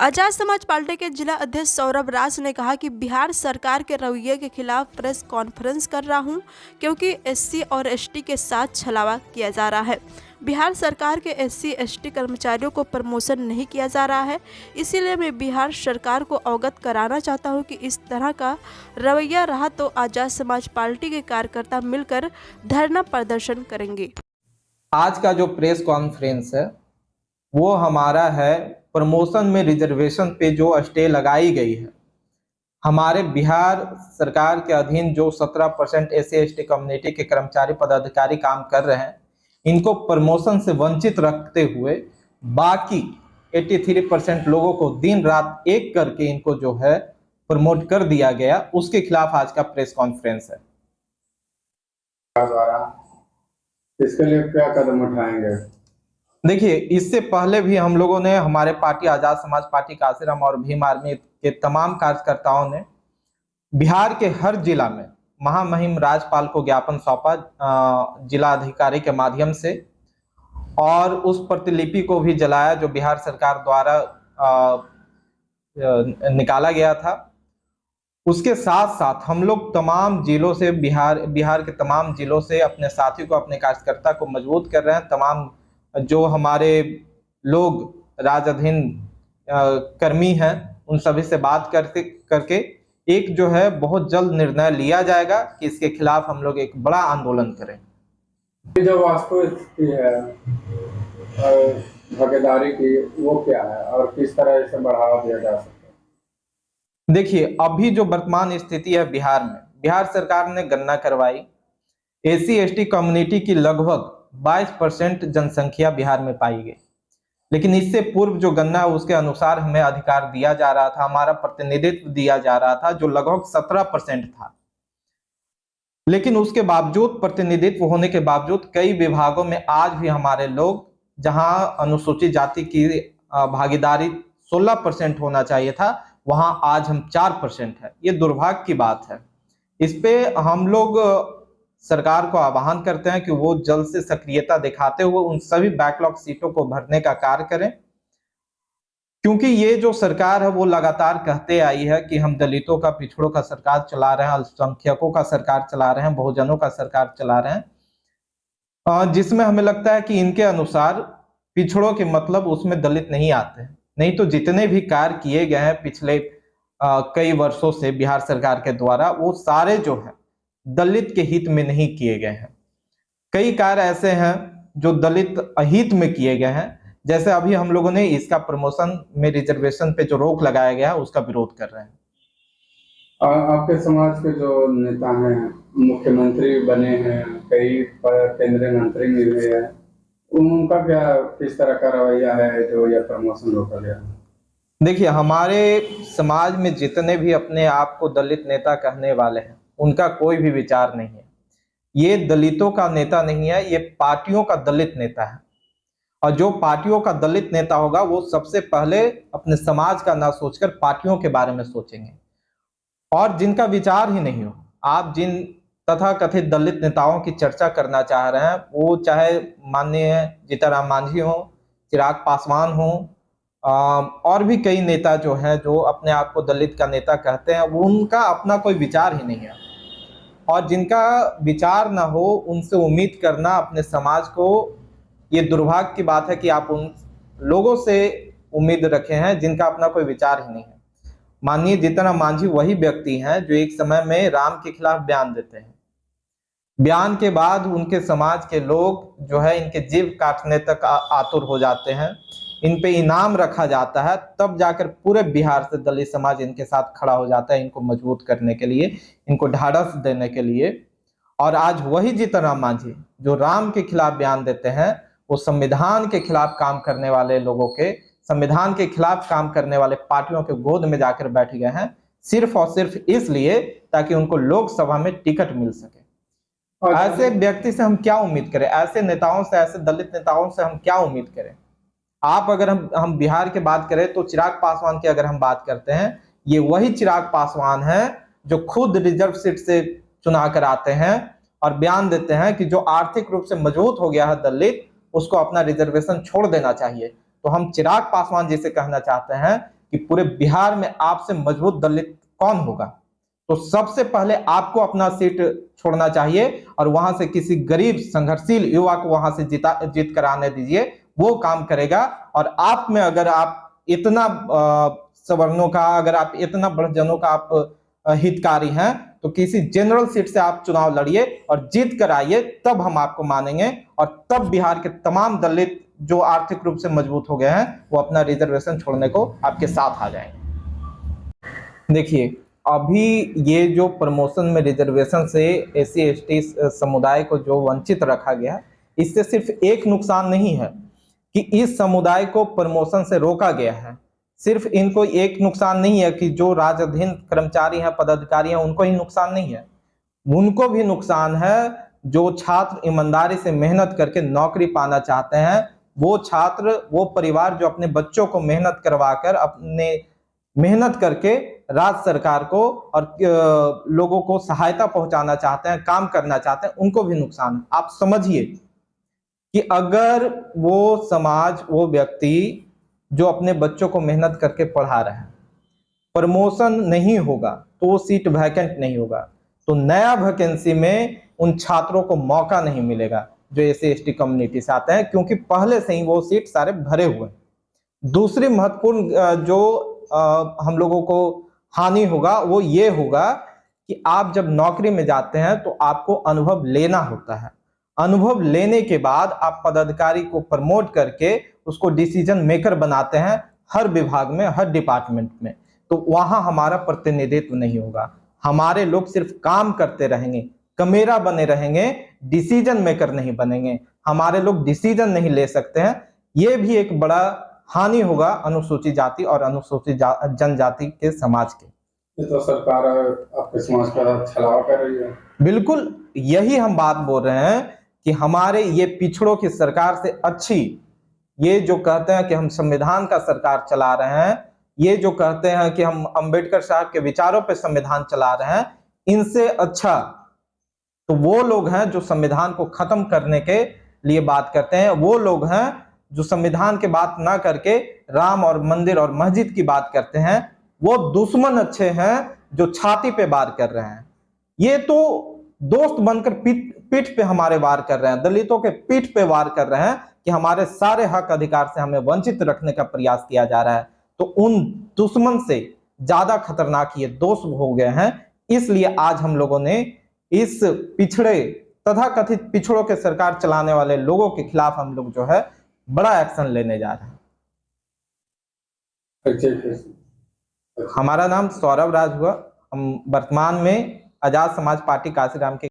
Azad Samaj party के जिला अध्यक्ष सौरभ राज ने कहा कि बिहार सरकार के रवैये के खिलाफ प्रेस कॉन्फ्रेंस कर रहा हूं, क्योंकि एससी और एसटी के साथ छलावा किया जा रहा है। बिहार सरकार के एससी एसटी कर्मचारियों को प्रमोशन नहीं किया जा रहा है, इसीलिए मैं बिहार सरकार को अवगत कराना चाहता हूं कि इस तरह का रवैया रहा तो आजाद समाज पार्टी के कार्यकर्ता मिलकर धरना प्रदर्शन करेंगे। आज का जो प्रेस कॉन्फ्रेंस है वो हमारा है प्रमोशन में रिजर्वेशन पे जो स्टे लगाई गई है। हमारे बिहार सरकार के अधीन जो 17% एससी एसटी कम्युनिटी के कर्मचारी पदाधिकारी काम कर रहे हैं, इनको प्रमोशन से वंचित रखते हुए बाकी 83% लोगों को दिन रात एक करके इनको जो है प्रमोट कर दिया गया, उसके खिलाफ आज का प्रेस कॉन्फ्रेंस है। इसके लिए क्या कदम उठाएंगे? देखिए, इससे पहले भी हम लोगों ने, हमारे पार्टी आजाद समाज पार्टी कांसीराम और भीम आर्मी के तमाम कार्यकर्ताओं ने बिहार के हर जिला में महामहिम राज्यपाल को ज्ञापन सौंपा जिला अधिकारी के माध्यम से, और उस प्रतिलिपि को भी जलाया जो बिहार सरकार द्वारा निकाला गया था। उसके साथ साथ हम लोग तमाम जिलों से, बिहार के तमाम जिलों से अपने साथी को, अपने कार्यकर्ता को मजबूत कर रहे हैं। तमाम जो हमारे लोग राजअधीन कर्मी हैं उन सभी से बात करके एक जो है बहुत जल्द निर्णय लिया जाएगा कि इसके खिलाफ हम लोग एक बड़ा आंदोलन करें। जो वास्तव स्थिति है भागीदारी की, वो क्या है और किस तरह इसे बढ़ावा दिया जा सकता है? देखिए, अभी जो वर्तमान स्थिति है बिहार में, बिहार सरकार ने गणना करवाई, एससी एसटी कम्युनिटी की लगभग 22% जनसंख्या बिहार में पाई गई, लेकिन इससे पूर्व जो गणना है उसके अनुसार हमें अधिकार दिया जा रहा था, हमारा प्रतिनिधित्व दिया जा रहा था जो लगभग 17% था। लेकिन उसके बावजूद, प्रतिनिधित्व होने के बावजूद, कई विभागों में आज भी हमारे लोग, जहां अनुसूचित जाति की भागीदारी 16% होना चाहिए था, वहां आज हम 4% है। ये दुर्भाग्य की बात है। इस पे हम लोग सरकार को आह्वान करते हैं कि वो जल्द से सक्रियता दिखाते हुए उन सभी बैकलॉग सीटों को भरने का कार्य करें, क्योंकि ये जो सरकार है वो लगातार कहते आई है कि हम दलितों का, पिछड़ों का सरकार चला रहे हैं, अल्पसंख्यकों का सरकार चला रहे हैं, बहुजनों का सरकार चला रहे हैं, जिसमें हमें लगता है कि इनके अनुसार पिछड़ों के मतलब उसमें दलित नहीं आते हैं। नहीं तो जितने भी कार्य किए गए हैं पिछले कई वर्षों से बिहार सरकार के द्वारा, वो सारे जो है दलित के हित में नहीं किए गए हैं। कई कार्य ऐसे हैं जो दलित अहित में किए गए हैं, जैसे अभी हम लोगों ने इसका प्रमोशन में रिजर्वेशन पे जो रोक लगाया गया है उसका विरोध कर रहे हैं। आपके समाज के जो नेता हैं, मुख्यमंत्री बने हैं, कई केंद्रीय मंत्री मिले हैं, उनका क्या, किस तरह का रवैया है जो यह प्रमोशन रोका गया? देखिए, हमारे समाज में जितने भी अपने आप को दलित नेता कहने वाले हैं, उनका कोई भी विचार नहीं है। ये दलितों का नेता नहीं है, ये पार्टियों का दलित नेता है। और जो पार्टियों का दलित नेता होगा वो सबसे पहले अपने समाज का ना सोचकर पार्टियों के बारे में सोचेंगे। और जिनका विचार ही नहीं हो, आप जिन तथा कथित दलित नेताओं की चर्चा करना चाह रहे हैं, वो चाहे माननीय जीतनराम मांझी हो, चिराग पासवान हो, और भी कई नेता जो हैं जो अपने आप को दलित का नेता कहते हैं, वो उनका अपना कोई विचार ही नहीं है। और जिनका विचार ना हो उनसे उम्मीद करना अपने समाज को, ये दुर्भाग्य की बात है कि आप उन लोगों से उम्मीद रखे हैं जिनका अपना कोई विचार ही नहीं है। माननीय जीतनराम मांझी वही व्यक्ति हैं जो एक समय में राम के खिलाफ बयान देते हैं, बयान के बाद उनके समाज के लोग जो है इनके जीव काटने तक आतुर हो जाते हैं, इन पे इनाम रखा जाता है, तब जाकर पूरे बिहार से दलित समाज इनके साथ खड़ा हो जाता है, इनको मजबूत करने के लिए, इनको ढाढ़स देने के लिए। और आज वही जीतनराम मांझी जो राम के खिलाफ बयान देते हैं, वो संविधान के खिलाफ काम करने वाले लोगों के, संविधान के खिलाफ काम करने वाले पार्टियों के गोद में जाकर बैठ गए हैं, सिर्फ और सिर्फ इसलिए ताकि उनको लोकसभा में टिकट मिल सके। ऐसे व्यक्ति से हम क्या उम्मीद करें? ऐसे नेताओं से, ऐसे दलित नेताओं से हम क्या उम्मीद करें? आप अगर हम बिहार की बात करें तो चिराग पासवान की अगर हम बात करते हैं, ये वही चिराग पासवान है जो खुद रिजर्व सीट से चुना कर आते हैं और बयान देते हैं कि जो आर्थिक रूप से मजबूत हो गया है दलित, उसको अपना रिजर्वेशन छोड़ देना चाहिए। तो हम चिराग पासवान जी से कहना चाहते हैं कि पूरे बिहार में आपसे मजबूत दलित कौन होगा, तो सबसे पहले आपको अपना सीट छोड़ना चाहिए और वहां से किसी गरीब संघर्षशील युवा को वहां से जीत कर आने दीजिए, वो काम करेगा। और आप में अगर आप इतना सवर्णों का, अगर आप इतना बढ़जनों का आप हितकारी हैं, तो किसी जनरल सीट से आप चुनाव लड़िए और जीत कर आइए, तब हम आपको मानेंगे। और तब बिहार के तमाम दलित जो आर्थिक रूप से मजबूत हो गए हैं, वो अपना रिजर्वेशन छोड़ने को आपके साथ आ जाएंगे। देखिए, अभी ये जो प्रमोशन में रिजर्वेशन से SC/ST समुदाय को जो वंचित रखा गया, इससे सिर्फ एक नुकसान नहीं है कि इस समुदाय को प्रमोशन से रोका गया है। सिर्फ इनको एक नुकसान नहीं है कि जो राजअधीन कर्मचारी हैं, पदाधिकारी हैं, उनको ही नुकसान नहीं है, उनको भी नुकसान है जो छात्र ईमानदारी से मेहनत करके नौकरी पाना चाहते हैं। वो छात्र, वो परिवार जो अपने बच्चों को मेहनत करवाकर, अपने मेहनत करके राज्य सरकार को और लोगों को सहायता पहुंचाना चाहते हैं, काम करना चाहते हैं, उनको भी नुकसान है। आप समझिए कि अगर वो समाज, वो व्यक्ति जो अपने बच्चों को मेहनत करके पढ़ा रहा है, प्रमोशन नहीं होगा तो वो सीट वैकेंट नहीं होगा, तो नया वैकेंसी में उन छात्रों को मौका नहीं मिलेगा जो SC/ST कम्युनिटी से आते हैं, क्योंकि पहले से ही वो सीट सारे भरे हुए हैं। दूसरी महत्वपूर्ण जो हम लोगों को हानि होगा वो ये होगा कि आप जब नौकरी में जाते हैं तो आपको अनुभव लेना होता है। अनुभव लेने के बाद आप पदाधिकारी को प्रमोट करके उसको डिसीजन मेकर बनाते हैं हर विभाग में, हर डिपार्टमेंट में, तो वहां हमारा प्रतिनिधित्व नहीं होगा। हमारे लोग सिर्फ काम करते रहेंगे, कमेरा बने रहेंगे, डिसीजन मेकर नहीं बनेंगे। हमारे लोग डिसीजन नहीं ले सकते हैं। ये भी एक बड़ा हानि होगा अनुसूचित जाति और अनुसूचित जनजाति के समाज के। ये तो सरकार आपके समाज का छलावा कर रही है। बिल्कुल, यही हम बात बोल रहे हैं कि हमारे ये पिछड़ों की सरकार से अच्छी, ये जो कहते हैं कि हम संविधान का सरकार चला रहे हैं, ये जो कहते हैं कि हम अंबेडकर साहब के विचारों पे संविधान चला रहे हैं, इनसे अच्छा तो वो लोग हैं जो संविधान को खत्म करने के लिए बात करते हैं। वो लोग हैं जो संविधान की बात ना करके राम और मंदिर और मस्जिद की बात करते हैं। वो दुश्मन अच्छे हैं जो छाती पे वार कर रहे हैं। ये तो दोस्त बनकर पीठ पे हमारे वार कर रहे हैं, दलितों के पीठ पे वार कर रहे हैं कि हमारे सारे हक अधिकार से हमें वंचित रखने का प्रयास किया जा रहा है। तो उन दुश्मन से ज्यादा खतरनाक ये दोस्त हो गए हैं। इसलिए आज हम लोगों ने इस पिछड़े तथा कथित पिछड़ों के सरकार चलाने वाले लोगों के खिलाफ हम लोग जो है बड़ा एक्शन लेने जा रहे हैं। हमारा नाम सौरभ राज हुआ। हम वर्तमान में आजाद समाज पार्टी काशीराम के